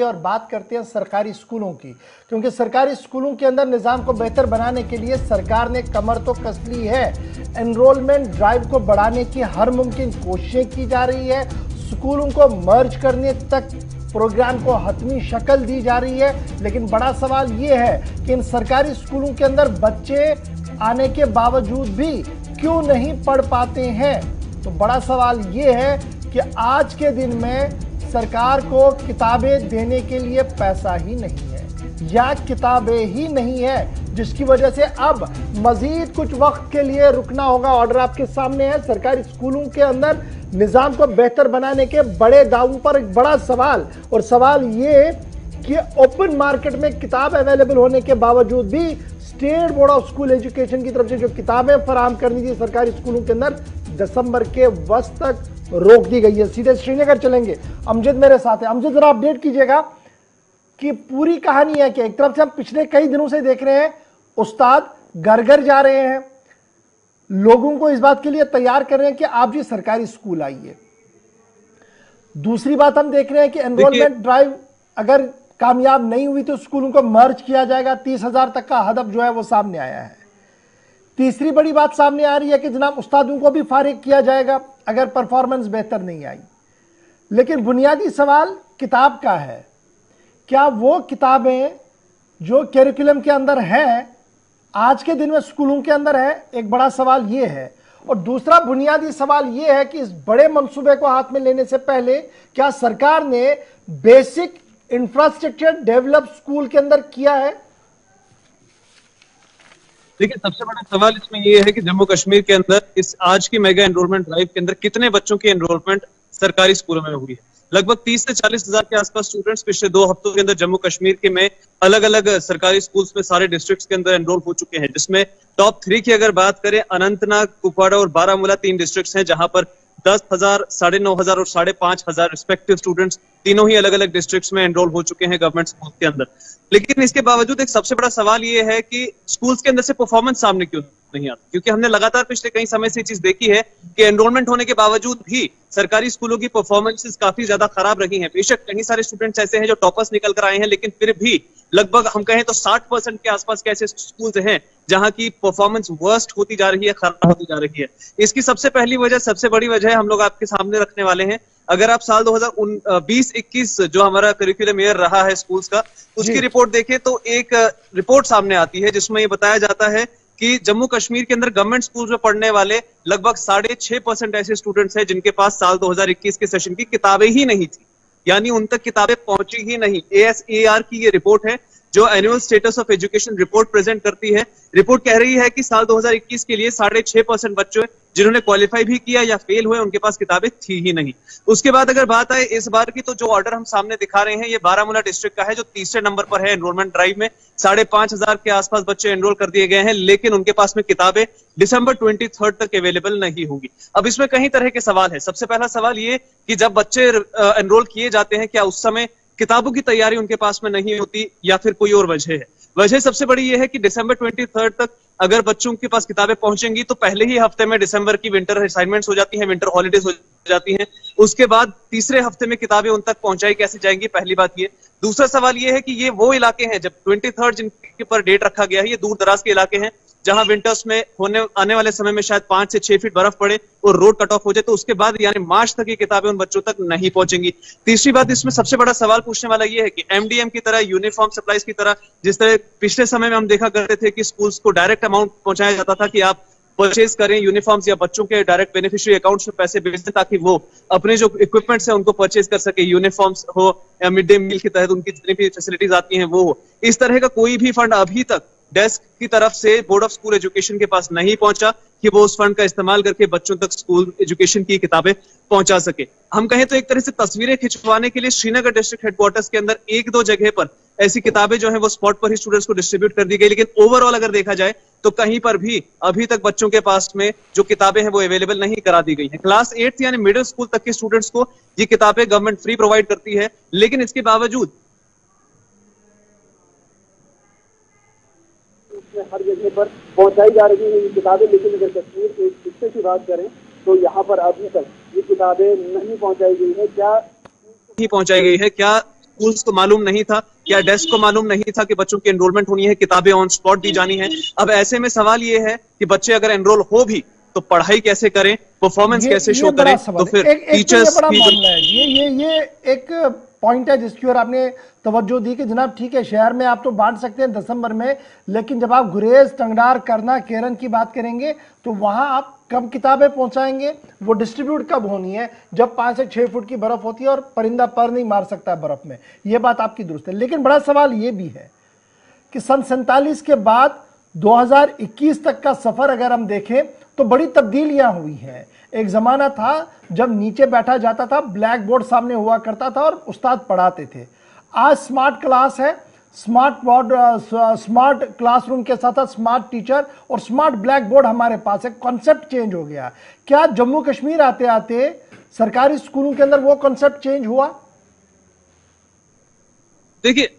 और बात करते हैं सरकारी स्कूलों की, क्योंकि सरकारी स्कूलों के अंदर निज़ाम को बेहतर बनाने के लिए सरकार ने कमर तो कस ली है। एनरोलमेंट ड्राइव को बढ़ाने की हर मुमकिन कोशिशें की जा रही है। स्कूलों को मर्ज करने तक प्रोग्राम को हतमी शक्ल दी जा रही है। लेकिन बड़ा सवाल ये है कि इन सरकारी स्कूलों के अंदर बच्चे आने के बावजूद भी क्यों नहीं पढ़ पाते हैं। तो बड़ा सवाल ये है कि आज के दिन में सरकार को किताबें देने के लिए पैसा ही नहीं है या किताबें ही नहीं है, जिसकी वजह से अब मजीद कुछ वक्त के लिए रुकना होगा। ऑर्डर आपके सामने है। सरकारी स्कूलों के अंदर निज़ाम को बेहतर बनाने के बड़े दावों पर एक बड़ा सवाल, और सवाल ये कि ओपन मार्केट में किताब अवेलेबल होने के बावजूद भी state board of school education की तरफ से जो किताबें फराहम करनी थी सरकारी स्कूलों के अंदर, दिसंबर के वस्त तक रोक दी गई है। सीधे श्रीनगर चलेंगे, अमजद मेरे साथ है। अमजद, जरा अपडेट कीजिएगा कि पूरी कहानी है कि एक तरफ से हम पिछले कई दिनों से देख रहे हैं उस्ताद घर घर जा रहे हैं, लोगों को इस बात के लिए तैयार कर रहे हैं कि आप जी सरकारी स्कूल आइए। दूसरी बात हम देख रहे हैं कि एनरोलमेंट ड्राइव अगर कामयाब नहीं हुई तो स्कूलों को मर्ज किया जाएगा। 30,000 तक का हदफ जो है वो सामने आया है। तीसरी बड़ी बात सामने आ रही है कि जनाब उस्तादों को भी फारिग किया जाएगा अगर परफॉर्मेंस बेहतर नहीं आई। लेकिन बुनियादी सवाल किताब का है, क्या वो किताबें जो करिकुलम के अंदर हैं आज के दिन में स्कूलों के अंदर है? एक बड़ा सवाल ये है। और दूसरा बुनियादी सवाल ये है कि इस बड़े मंसूबे को हाथ में लेने से पहले क्या सरकार ने बेसिक इंफ्रास्ट्रक्चर डेवलप स्कूल के अंदर किया है? देखिए, सबसे बड़ा सवाल इसमें ये है कि जम्मू कश्मीर के अंदर इस आज की मेगा एनरोलमेंट ड्राइव के अंदर कितने बच्चों की एनरोलमेंट सरकारी स्कूलों में हुई है। लगभग 30 से 40 हजार के आसपास स्टूडेंट्स पिछले 2 हफ्तों के अंदर जम्मू कश्मीर के में अलग अलग सरकारी स्कूल्स में सारे डिस्ट्रिक्ट्स के अंदर एनरोल हो चुके हैं, जिसमें टॉप 3 की अगर बात करें, अनंतनाग, कुपवाड़ा और बारामूला 3 डिस्ट्रिक्ट्स हैं, जहां पर 10,000, 9,500 और 5,500 रिस्पेक्टिव स्टूडेंट्स तीनों ही अलग अलग डिस्ट्रिक्ट्स में एनरोल हो चुके हैं गवर्नमेंट स्कूल के अंदर। लेकिन इसके बावजूद एक सबसे बड़ा सवाल ये है कि स्कूल्स के अंदर से परफॉर्मेंस सामने क्यों नहीं आता, क्योंकि हमने लगातार पिछले कई समय से चीज देखी है कि एनरोलमेंट होने के बावजूद भी सरकारी स्कूलों की परफॉर्मेंसेस काफी ज्यादा खराब रही हैं। बेशक कई सारे स्टूडेंट्स ऐसे हैं जो टॉपर्स निकल कर आए हैं, लेकिन फिर भी लगभग हम कहें तो 60% के आसपास के ऐसे स्कूल्स हैं जहां की परफॉर्मेंस वर्स्ट होती जा रही है, खराब होती जा रही है। इसकी सबसे पहली वजह, सबसे बड़ी वजह हम लोग आपके सामने रखने वाले हैं। अगर आप साल 2020-21 जो हमारा करिकुलम ईयर रहा है स्कूल्स का, उसकी रिपोर्ट देखें तो एक रिपोर्ट सामने आती है जिसमें ये बताया जाता है कि जम्मू कश्मीर के अंदर गवर्नमेंट स्कूल में पढ़ने वाले लगभग 6.5% ऐसे स्टूडेंट्स हैं जिनके पास साल 2021 के सेशन की किताबें ही नहीं थी, यानी उन तक किताबें पहुंची ही नहीं। ASAR की ये रिपोर्ट है जो annual status of education report present करती है। रिपोर्ट कह रही है कि साल 2021 के लिए 6.5% बच्चे जिन्होंने क्वालिफाई भी किया या फेल हुए, उनके पास किताबें थी ही नहीं। उसके बाद अगर बात आए इस बार की, तो जो ऑर्डर हम सामने दिखा रहे हैं ये बारामूला डिस्ट्रिक्ट का है, जो तीसरे नंबर पर है एनरोलमेंट ड्राइव में। 5,500 के आसपास बच्चे एनरोल कर दिए गए हैं, लेकिन उनके पास में किताबें दिसंबर 23 तक अवेलेबल नहीं होगी। अब इसमें कई तरह के सवाल है। सबसे पहला सवाल ये कि जब बच्चे एनरोल किए जाते हैं, क्या उस समय किताबों की तैयारी उनके पास में नहीं होती या फिर कोई और वजह है? वजह सबसे बड़ी ये है कि दिसंबर 23 तक अगर बच्चों के पास किताबें पहुंचेंगी तो पहले ही हफ्ते में दिसंबर की विंटर असाइनमेंट्स हो जाती हैं, विंटर हॉलीडेज हो जाती हैं। उसके बाद तीसरे हफ्ते में किताबें उन तक पहुंचाई कैसे जाएंगी, पहली बात ये। दूसरा सवाल ये है कि ये वो इलाके हैं, जब 23 जिनके पर डेट रखा गया है, ये दूर दराज के इलाके हैं जहां विंटर्स में आने वाले समय में शायद 5 से 6 फीट बर्फ पड़े और रोड कट ऑफ हो जाए, तो उसके बाद यानी मार्च तक ये किताबें उन बच्चों तक नहीं पहुंचेंगी। तीसरी बात इसमें सबसे बड़ा सवाल पूछने वाला ये है कि MDM की तरह, यूनिफॉर्म सप्लाईज की तरह, जिस तरह पिछले समय में हम देखा करते थे कि स्कूल्स को डायरेक्ट अमाउंट पहुंचाया जाता था कि आप परचेज करें यूनिफॉर्म्स या बच्चों के डायरेक्ट बेनिफिशियरी अकाउंट्स में पैसे भेज दें ताकि वो अपने जो इक्विपमेंट्स है उनको परचेज कर सके, यूनिफॉर्म्स हो या मिड डे मील के तहत उनकी जितनी भी फैसिलिटीज आती हैं वो हो। इस तरह का कोई भी फंड अभी तक डेस्क की तरफ से बोर्ड ऑफ स्कूल एजुकेशन के पास नहीं पहुंचा कि वो उस फंड का इस्तेमाल करके बच्चों तक स्कूल एजुकेशन की किताबें पहुंचा सके। हम कहें तो एक तरह से तस्वीरें खिंचवाने के लिए श्रीनगर डिस्ट्रिक्ट हेडक्वार्टर्स के अंदर 1-2 जगह पर ऐसी किताबें जो है वो स्पॉट पर ही स्टूडेंट्स को डिस्ट्रीब्यूट कर दी गई, लेकिन ओवरऑल अगर देखा जाए तो कहीं पर भी अभी तक बच्चों के पास में जो किताबें हैं वो अवेलेबल नहीं करा दी गई हैं। क्लास 8 यानी मिडिल स्कूल तक के स्टूडेंट्स को ये किताबें गवर्नमेंट फ्री प्रोवाइड करती है, लेकिन इसके बावजूद हर जगह पर पहुंचाई जा रही है ये किताबें। लेकिन अगर कश्मीर के हिस्से की बात करें तो यहाँ पर अभी तक ये किताबें नहीं पहुंचाई गई है। क्या नहीं पहुंचाई गई है? क्या स्कूल्स को मालूम नहीं था, क्या डेस्क को मालूम नहीं था कि बच्चों की एनरोलमेंट होनी है, किताबें ऑन स्पॉट दी जानी है। अब ऐसे में सवाल ये है कि बच्चे अगर एनरोल हो भी तो पढ़ाई कैसे करें, परफॉर्मेंस कैसे शो बड़ा करें, सवाल तो है। फिर एक तो ये टीचर्स बड़ा की जो मामला है ये एक पॉइंट है जिसकी ओर आपने तवज्जो दी कि जनाब ठीक है, शहर में आप तो बांट सकते हैं दिसंबर में, लेकिन जब आप गुरेज, टंगडार, करना, केरन की बात करेंगे तो वहां आप कब किताबें पहुंचाएंगे, वो डिस्ट्रीब्यूट कब होनी है, जब 5 से 6 फुट की बर्फ होती है और परिंदा पर नहीं मार सकता है बर्फ में। यह बात आपकी दुरुस्त है, लेकिन बड़ा सवाल यह भी है कि सन 47 के बाद 2021 तक का सफर अगर हम देखें तो बड़ी तब्दीलियां हुई हैं। एक जमाना था जब नीचे बैठा जाता था, ब्लैक बोर्ड सामने हुआ करता था और उस्ताद पढ़ाते थे। आज स्मार्ट क्लास है, स्मार्ट बोर्ड, स्मार्ट क्लासरूम के साथ साथ स्मार्ट टीचर और स्मार्ट ब्लैक बोर्ड हमारे पास है। कॉन्सेप्ट चेंज हो गया। क्या जम्मू कश्मीर आते आते सरकारी स्कूलों के अंदर वो कॉन्सेप्ट चेंज हुआ? देखिए,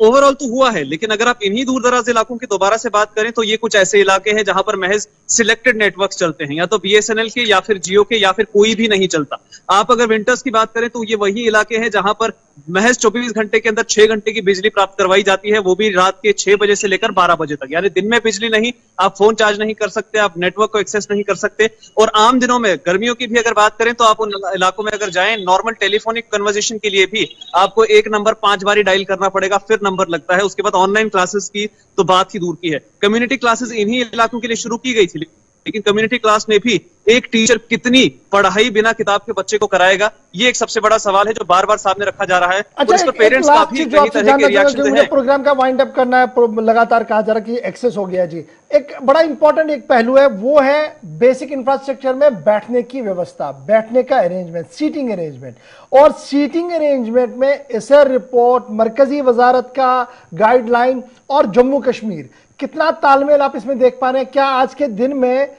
ओवरऑल तो हुआ है, लेकिन अगर आप इन्हीं दूर दराज इलाकों की दोबारा से बात करें तो ये कुछ ऐसे इलाके हैं जहां पर महज सिलेक्टेड नेटवर्क्स चलते हैं, या तो बीएसएनएल के या फिर जियो के, या फिर कोई भी नहीं चलता। आप अगर विंटर्स की बात करें तो ये वही इलाके हैं जहां पर महज 24 घंटे के अंदर 6 घंटे की बिजली प्राप्त करवाई जाती है, वो भी रात के 6 बजे से लेकर 12 बजे तक। यानी दिन में बिजली नहीं, आप फोन चार्ज नहीं कर सकते, आप नेटवर्क को एक्सेस नहीं कर सकते। और आम दिनों में, गर्मियों की भी अगर बात करें तो आप उन इलाकों में अगर जाएं, नॉर्मल टेलीफोनिक कन्वर्सेशन के लिए भी आपको एक नंबर 5 बारी डायल करना पड़ेगा, फिर नंबर लगता है। उसके बाद ऑनलाइन क्लासेस की तो बात ही दूर की है। कम्युनिटी क्लासेस इन्हीं इलाकों के लिए शुरू की गई थी, लेकिन कम्युनिटी क्लास में भी एक टीचर कितनी पढ़ाई बिना किताब के बच्चे को कराएगा, ये एक सबसे बड़ा सवाल है जो बार बार सामने रखा जा रहा है। अच्छा, और इस पर एक पेरेंट्स लास्ट काफी चीज जो कई आपसे तरह जानना के चाहूंगा रिएक्शन कि मुझे हैं। प्रोग्राम का वाइंड अप करना है, लगातार कहा जा रहा है कि एक्सेस हो गया जी। एक बड़ा इंपॉर्टेंट एक पहलू है, वो है बेसिक इंफ्रास्ट्रक्चर में बैठने की व्यवस्था, बैठने का अरेंजमेंट, सीटिंग अरेंजमेंट। और सीटिंग अरेंजमेंट में एसआर रिपोर्ट, मरकजी वजारत का गाइडलाइन और जम्मू कश्मीर, कितना तालमेल आप इसमें देख पा रहे हैं? क्या आज के दिन में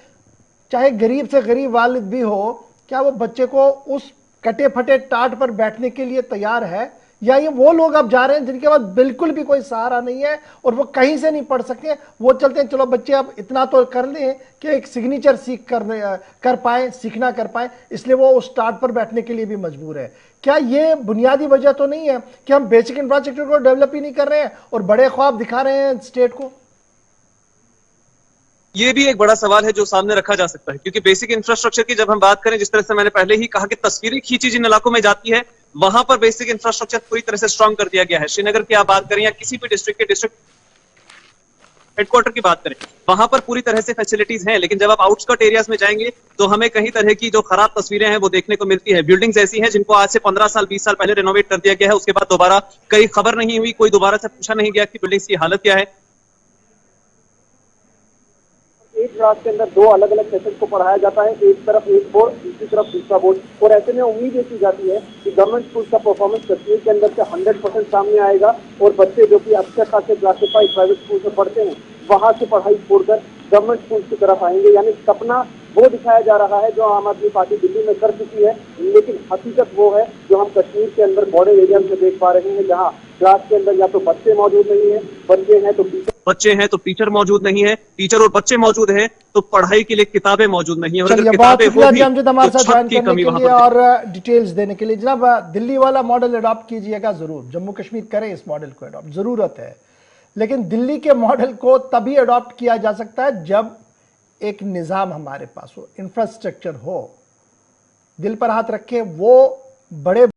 चाहे गरीब से गरीब वालिद भी हो, क्या वो बच्चे को उस कटे फटे टाट पर बैठने के लिए तैयार है, या ये वो लोग अब जा रहे हैं जिनके पास बिल्कुल भी कोई सहारा नहीं है और वो कहीं से नहीं पढ़ सकते हैं, वो चलते हैं चलो बच्चे अब इतना तो कर लें कि एक सिग्नेचर कर पाए, सीखना कर पाए, इसलिए वो उस टाट पर बैठने के लिए भी मजबूर है। क्या ये बुनियादी वजह तो नहीं है कि हम बेसिक इंफ्रास्ट्रक्चर को डेवलप ही नहीं कर रहे हैं और बड़े ख्वाब दिखा रहे हैं स्टेट को? ये भी एक बड़ा सवाल है जो सामने रखा जा सकता है, क्योंकि बेसिक इंफ्रास्ट्रक्चर की जब हम बात करें, जिस तरह से मैंने पहले ही कहा कि तस्वीरें खींची जिन इलाकों में जाती है, वहां पर बेसिक इंफ्रास्ट्रक्चर पूरी तरह से स्ट्रांग कर दिया गया है। श्रीनगर की आप बात करें या किसी भी डिस्ट्रिक्ट के डिस्ट्रिक्ट हेडक्वार्टर की बात करें, वहां पर पूरी तरह से फैसिलिटीज हैं। लेकिन जब आप आउटस्कर्ट एरियाज में जाएंगे तो हमें कई तरह की जो खराब तस्वीरें हैं वो देखने को मिलती है। बिल्डिंग्स ऐसी हैं जिनको आज से 15 साल 20 साल पहले रेनोवेट कर दिया गया है, उसके बाद दोबारा कई खबर नहीं हुई, कोई दोबारा से पूछा नहीं गया कि बिल्डिंग्स की हालत क्या है। एक क्लास के अंदर 2 अलग अलग सेशन को पढ़ाया जाता है, एक तरफ एक बोर्ड, दूसरी तरफ दूसरा बोर्ड। और ऐसे में उम्मीद ये की जाती है कि गवर्नमेंट स्कूल का परफॉर्मेंस कश्मीर के अंदर से 100% सामने आएगा और बच्चे जो कि अच्छे खासे क्लासिफाइड प्राइवेट स्कूल में पढ़ते हैं, वहां से पढ़ाई छोड़कर गवर्नमेंट स्कूल की तरफ आएंगे। यानी सपना वो दिखाया जा रहा है जो आम आदमी पार्टी दिल्ली में कर चुकी है, लेकिन हकीकत वो है जो हम कश्मीर के अंदर बॉर्डर एरिया में देख पा रहे हैं, जहाँ क्लास के अंदर या तो बच्चे मौजूद नहीं है, बच्चे हैं तो टीचर मौजूद नहीं है, टीचर और बच्चे मौजूद हैं तो पढ़ाई के लिए किताबें मौजूद नहीं है। और अगर चलिए, बहुत किताबें शुक्रिया हो जी अमजद हमारे तो साथ छत ज्वाइन की करने कमी के वहां लिए पर और डिटेल्स देने के लिए। जनाब, दिल्ली वाला मॉडल अडॉप्ट कीजिएगा जरूर, जम्मू कश्मीर करे इस मॉडल को अडॉप्ट, जरूरत है। लेकिन दिल्ली के मॉडल को तभी अडॉप्ट किया जा सकता है जब एक निजाम हमारे पास हो, इंफ्रास्ट्रक्चर हो। दिल पर हाथ रखे, वो बड़े